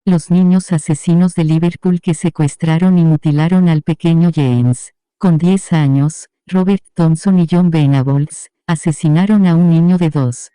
los niños asesinos de Liverpool que secuestraron y mutilaron al pequeño James. Con 10 años, Robert Thompson y John Venables asesinaron a un niño de 2.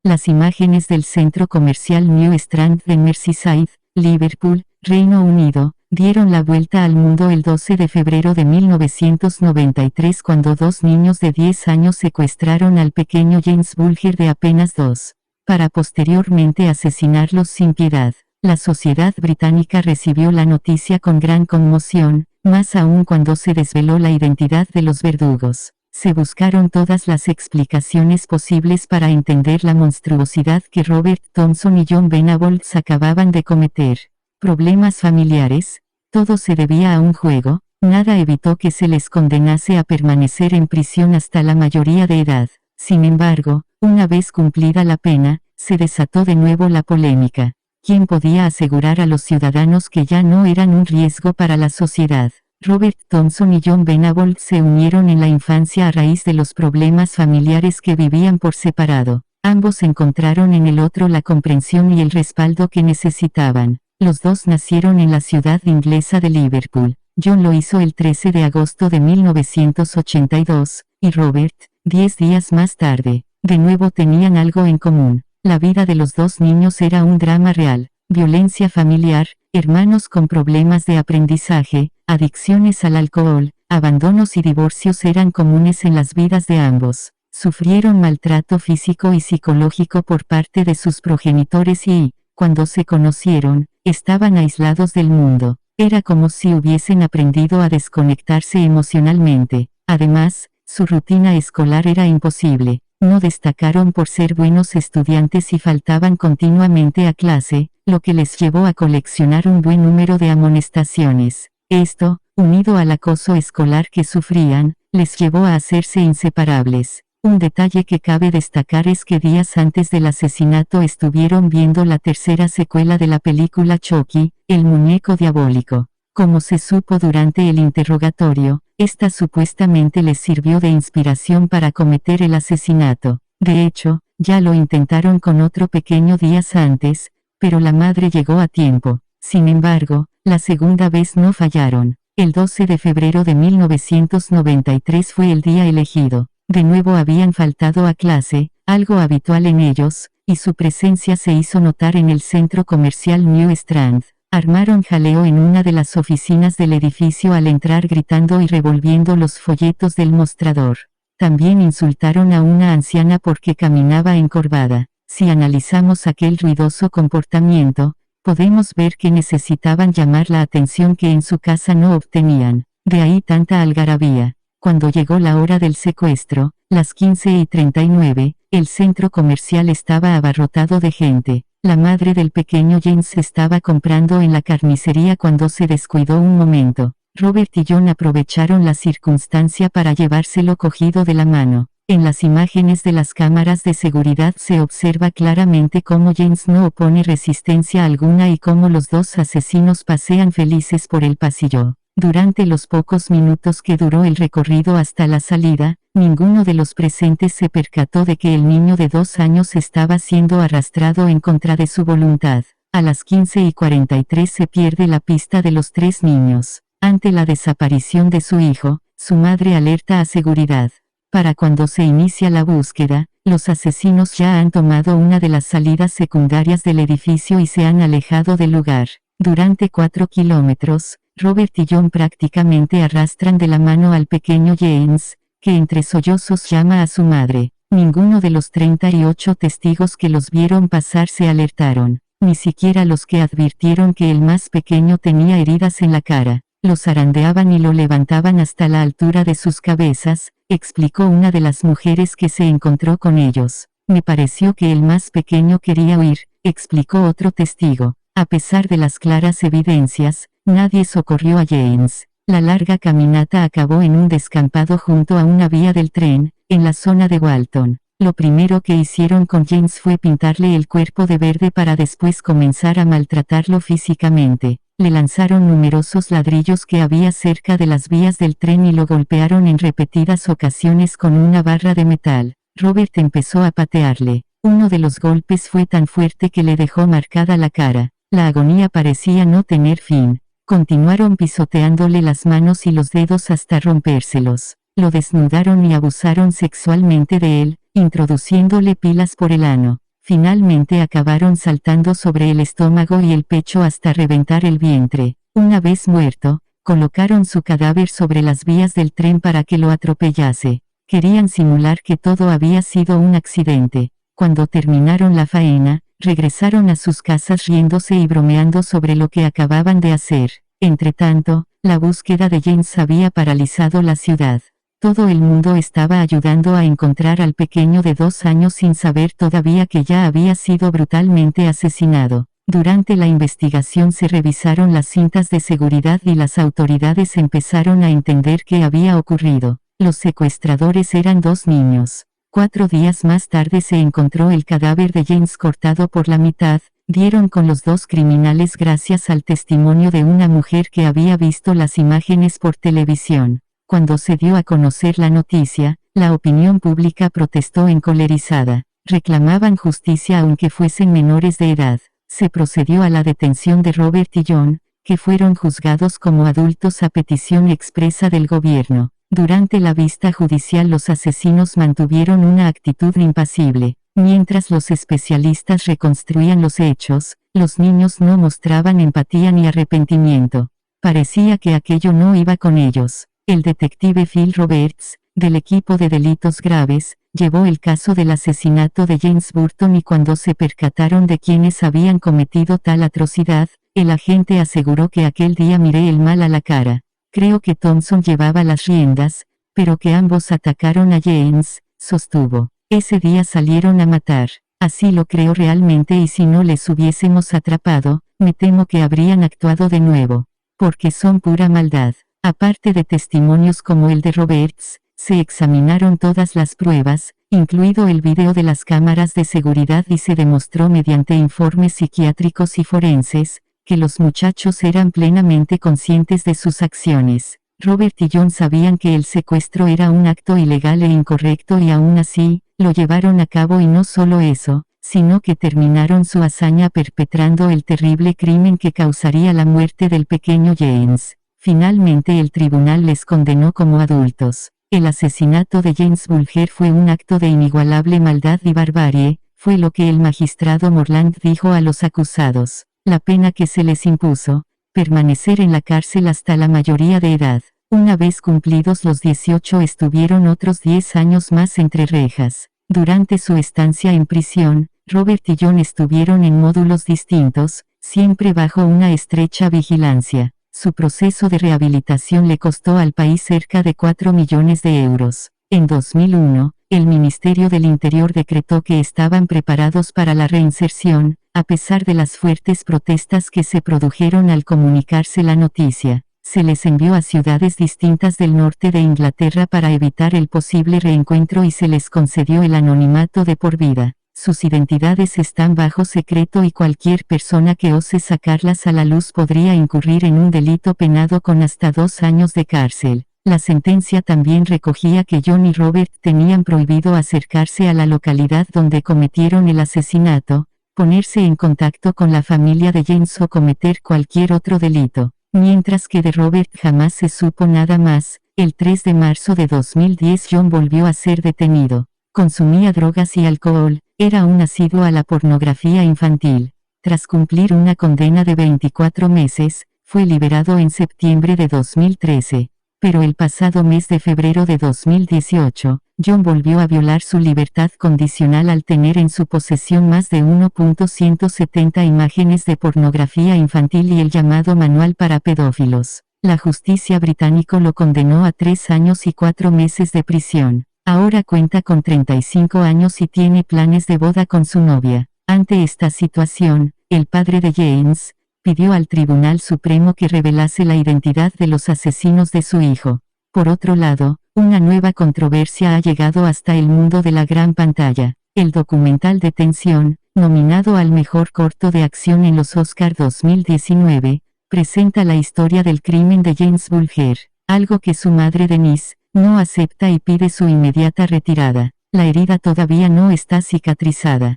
Las imágenes del centro comercial New Strand de Merseyside, Liverpool, Reino Unido, dieron la vuelta al mundo el 12 de febrero de 1993 cuando 2 niños de 10 años secuestraron al pequeño James Bulger de apenas 2, para posteriormente asesinarlos sin piedad. La sociedad británica recibió la noticia con gran conmoción, más aún cuando se desveló la identidad de los verdugos. Se buscaron todas las explicaciones posibles para entender la monstruosidad que Robert Thompson y John Venables acababan de cometer. Problemas familiares, todo se debía a un juego, nada evitó que se les condenase a permanecer en prisión hasta la mayoría de edad. Sin embargo, una vez cumplida la pena, se desató de nuevo la polémica. ¿Quién podía asegurar a los ciudadanos que ya no eran un riesgo para la sociedad? Robert Thompson y John Venables se unieron en la infancia a raíz de los problemas familiares que vivían por separado. Ambos encontraron en el otro la comprensión y el respaldo que necesitaban. Los dos nacieron en la ciudad inglesa de Liverpool. John lo hizo el 13 de agosto de 1982, y Robert, 10 días más tarde. De nuevo tenían algo en común. La vida de los dos niños era un drama real. Violencia familiar, hermanos con problemas de aprendizaje, adicciones al alcohol, abandonos y divorcios eran comunes en las vidas de ambos. Sufrieron maltrato físico y psicológico por parte de sus progenitores y, cuando se conocieron, estaban aislados del mundo. Era como si hubiesen aprendido a desconectarse emocionalmente. Además, su rutina escolar era imposible. No destacaron por ser buenos estudiantes y faltaban continuamente a clase, lo que les llevó a coleccionar un buen número de amonestaciones. Esto, unido al acoso escolar que sufrían, les llevó a hacerse inseparables. Un detalle que cabe destacar es que días antes del asesinato estuvieron viendo la tercera secuela de la película Chucky, el muñeco diabólico. Como se supo durante el interrogatorio, esta supuestamente les sirvió de inspiración para cometer el asesinato. De hecho, ya lo intentaron con otro pequeño días antes, pero la madre llegó a tiempo. Sin embargo, la segunda vez no fallaron. El 12 de febrero de 1993 fue el día elegido. De nuevo habían faltado a clase, algo habitual en ellos, y su presencia se hizo notar en el centro comercial New Strand. Armaron jaleo en una de las oficinas del edificio al entrar gritando y revolviendo los folletos del mostrador. También insultaron a una anciana porque caminaba encorvada. Si analizamos aquel ruidoso comportamiento, podemos ver que necesitaban llamar la atención que en su casa no obtenían. De ahí tanta algarabía. Cuando llegó la hora del secuestro, las 15:39, el centro comercial estaba abarrotado de gente. La madre del pequeño James estaba comprando en la carnicería cuando se descuidó un momento. Robert y John aprovecharon la circunstancia para llevárselo cogido de la mano. En las imágenes de las cámaras de seguridad se observa claramente cómo James no opone resistencia alguna y cómo los dos asesinos pasean felices por el pasillo. Durante los pocos minutos que duró el recorrido hasta la salida, ninguno de los presentes se percató de que el niño de 2 años estaba siendo arrastrado en contra de su voluntad. A las 15:43 se pierde la pista de los 3 niños. Ante la desaparición de su hijo, su madre alerta a seguridad. Para cuando se inicia la búsqueda, los asesinos ya han tomado una de las salidas secundarias del edificio y se han alejado del lugar. Durante 4 kilómetros, Robert y John prácticamente arrastran de la mano al pequeño James, que entre sollozos llama a su madre. Ninguno de los 38 testigos que los vieron pasar se alertaron, ni siquiera los que advirtieron que el más pequeño tenía heridas en la cara. Los zarandeaban y lo levantaban hasta la altura de sus cabezas, explicó una de las mujeres que se encontró con ellos. Me pareció que el más pequeño quería huir, explicó otro testigo. A pesar de las claras evidencias, nadie socorrió a James. La larga caminata acabó en un descampado junto a una vía del tren, en la zona de Walton. Lo primero que hicieron con James fue pintarle el cuerpo de verde para después comenzar a maltratarlo físicamente. le lanzaron numerosos ladrillos que había cerca de las vías del tren y lo golpearon en repetidas ocasiones con una barra de metal. Robert empezó a patearle. Uno de los golpes fue tan fuerte que le dejó marcada la cara. La agonía parecía no tener fin. Continuaron pisoteándole las manos y los dedos hasta rompérselos. Lo desnudaron y abusaron sexualmente de él, introduciéndole pilas por el ano. Finalmente acabaron saltando sobre el estómago y el pecho hasta reventar el vientre. Una vez muerto, colocaron su cadáver sobre las vías del tren para que lo atropellase. Querían simular que todo había sido un accidente. Cuando terminaron la faena, regresaron a sus casas riéndose y bromeando sobre lo que acababan de hacer. Entretanto, la búsqueda de James había paralizado la ciudad. Todo el mundo estaba ayudando a encontrar al pequeño de 2 años sin saber todavía que ya había sido brutalmente asesinado. Durante la investigación se revisaron las cintas de seguridad y las autoridades empezaron a entender qué había ocurrido. Los secuestradores eran 2 niños. 4 días más tarde se encontró el cadáver de James cortado por la mitad. Dieron con los 2 criminales gracias al testimonio de una mujer que había visto las imágenes por televisión. Cuando se dio a conocer la noticia, la opinión pública protestó encolerizada. Reclamaban justicia aunque fuesen menores de edad. Se procedió a la detención de Robert y John, que fueron juzgados como adultos a petición expresa del gobierno. Durante la vista judicial los asesinos mantuvieron una actitud impasible. Mientras los especialistas reconstruían los hechos, los niños no mostraban empatía ni arrepentimiento. Parecía que aquello no iba con ellos. El detective Phil Roberts, del equipo de delitos graves, llevó el caso del asesinato de James Burton y cuando se percataron de quienes habían cometido tal atrocidad, el agente aseguró que aquel día miré el mal a la cara. Creo que Thompson llevaba las riendas, pero que ambos atacaron a James, sostuvo. Ese día salieron a matar. Así lo creo realmente y si no les hubiésemos atrapado, me temo que habrían actuado de nuevo. Porque son pura maldad. Aparte de testimonios como el de Roberts, se examinaron todas las pruebas, incluido el video de las cámaras de seguridad y se demostró mediante informes psiquiátricos y forenses, que los muchachos eran plenamente conscientes de sus acciones. Robert y John sabían que el secuestro era un acto ilegal e incorrecto y aún así, lo llevaron a cabo y no solo eso, sino que terminaron su hazaña perpetrando el terrible crimen que causaría la muerte del pequeño James. Finalmente el tribunal les condenó como adultos. El asesinato de James Bulger fue un acto de inigualable maldad y barbarie, fue lo que el magistrado Morland dijo a los acusados. La pena que se les impuso, permanecer en la cárcel hasta la mayoría de edad. Una vez cumplidos los 18 estuvieron otros 10 años más entre rejas. Durante su estancia en prisión, Robert y John estuvieron en módulos distintos, siempre bajo una estrecha vigilancia. Su proceso de rehabilitación le costó al país cerca de 4 millones de euros. En 2001, el Ministerio del Interior decretó que estaban preparados para la reinserción, a pesar de las fuertes protestas que se produjeron al comunicarse la noticia. Se les envió a ciudades distintas del norte de Inglaterra para evitar el posible reencuentro y se les concedió el anonimato de por vida. Sus identidades están bajo secreto y cualquier persona que ose sacarlas a la luz podría incurrir en un delito penado con hasta 2 años de cárcel. La sentencia también recogía que John y Robert tenían prohibido acercarse a la localidad donde cometieron el asesinato, ponerse en contacto con la familia de James o cometer cualquier otro delito. Mientras que de Robert jamás se supo nada más. El 3 de marzo de 2010 John volvió a ser detenido. Consumía drogas y alcohol, era un asiduo a la pornografía infantil. Tras cumplir una condena de 24 meses, fue liberado en septiembre de 2013. Pero el pasado mes de febrero de 2018, John volvió a violar su libertad condicional al tener en su posesión más de 1.170 imágenes de pornografía infantil y el llamado manual para pedófilos. La justicia británica lo condenó a 3 años y 4 meses de prisión. Ahora cuenta con 35 años y tiene planes de boda con su novia. Ante esta situación, el padre de James pidió al Tribunal Supremo que revelase la identidad de los asesinos de su hijo. Por otro lado, una nueva controversia ha llegado hasta el mundo de la gran pantalla. El documental Detención, nominado al mejor corto de acción en los Oscar 2019, presenta la historia del crimen de James Bulger, algo que su madre Denise, no acepta y pide su inmediata retirada. La herida todavía no está cicatrizada.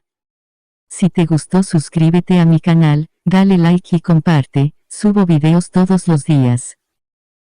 Si te gustó, suscríbete a mi canal, dale like y comparte, subo videos todos los días.